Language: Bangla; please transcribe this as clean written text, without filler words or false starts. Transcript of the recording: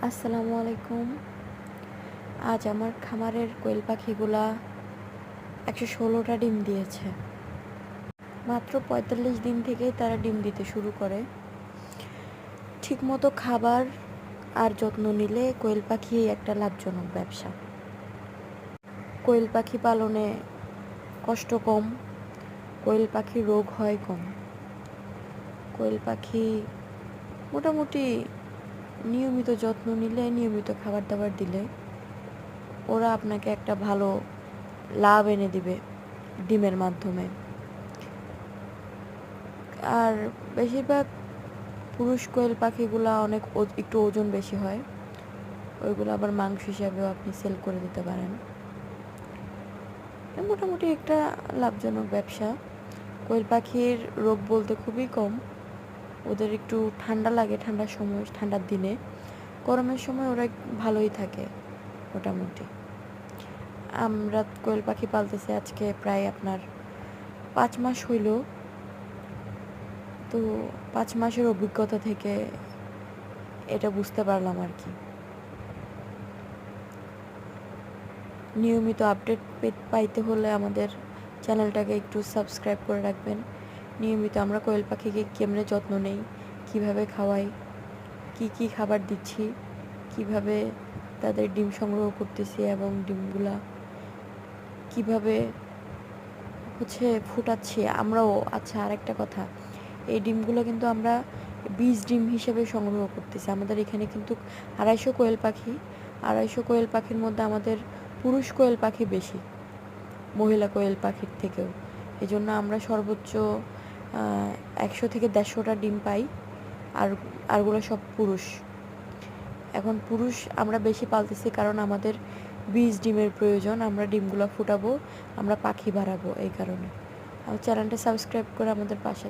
আসসালামু আলাইকুম। আজ আমার খামারের কোয়েল পাখিগুলা ১১৬টা ডিম দিয়েছে। মাত্র ৪৫ দিন থেকেই তারা ডিম দিতে শুরু করে। ঠিকমতো খাবার আর যত্ন নিলে কোয়েল পাখি একটা লাভজনক ব্যবসা। কোয়েল পাখি পালনে কষ্ট কম, কোয়েল পাখির রোগ হয় কম। কোয়েল পাখি মোটামুটি নিয়মিত যত্ন নিলে, নিয়মিত খাবার দাবার দিলে ওরা আপনাকে একটা ভালো লাভ এনে দিবে ডিমের মাধ্যমে। আর বেশিরভাগ পুরুষ কোয়েল পাখিগুলা অনেক একটু ওজন বেশি হয়, ওইগুলো আবার মাংস হিসাবেও আপনি সেল করে দিতে পারেন। মোটামুটি একটা লাভজনক ব্যবসা। কোয়েল পাখির রোগ বলতে খুবই কম। ওদের একটু ঠান্ডা লাগে ঠান্ডার সময়, ঠান্ডার দিনে। গরমের সময় ওরা ভালোই থাকে মোটামুটি। আমরা কোয়েল পাখি পালতেছি আজকে প্রায় আপনার ৫ মাস হইল। তো ৫ মাসের অভিজ্ঞতা থেকে এটা বুঝতে পারলাম আর কি। নিয়মিত আপডেট পাইতে হলে আমাদের চ্যানেলটাকে একটু সাবস্ক্রাইব করে রাখবেন। নিয়মিত আমরা কোয়েল পাখিকে কেমনে যত্ন নেই, কিভাবে খাওয়াই, কি খাবার দিচ্ছি, কিভাবে তাদের ডিম সংগ্রহ করতেছি এবং ডিমগুলা কিভাবে ফুটাচ্ছি আমরাও। আচ্ছা, আরেকটা কথা, এই ডিমগুলো কিন্তু আমরা বীজ ডিম হিসেবে সংগ্রহ করতেছি। আমাদের এখানে কিন্তু ২৫০ কোয়েল পাখির মধ্যে আমাদের পুরুষ কোয়েল পাখি বেশি মহিলা কোয়েল পাখির থেকেও। এই জন্য আমরা সর্বোচ্চ ১০০ থেকে ১৫০টা ডিম পাই। আরগুলো সব পুরুষ। এখন পুরুষ আমরা বেশি পালতেছি কারণ আমাদের বীজ ডিমের প্রয়োজন। আমরা ডিমগুলো ফুটাবো, আমরা পাখি বাড়াবো, এই কারণে। আমার চ্যানেলটা সাবস্ক্রাইব করে আমাদের পাশে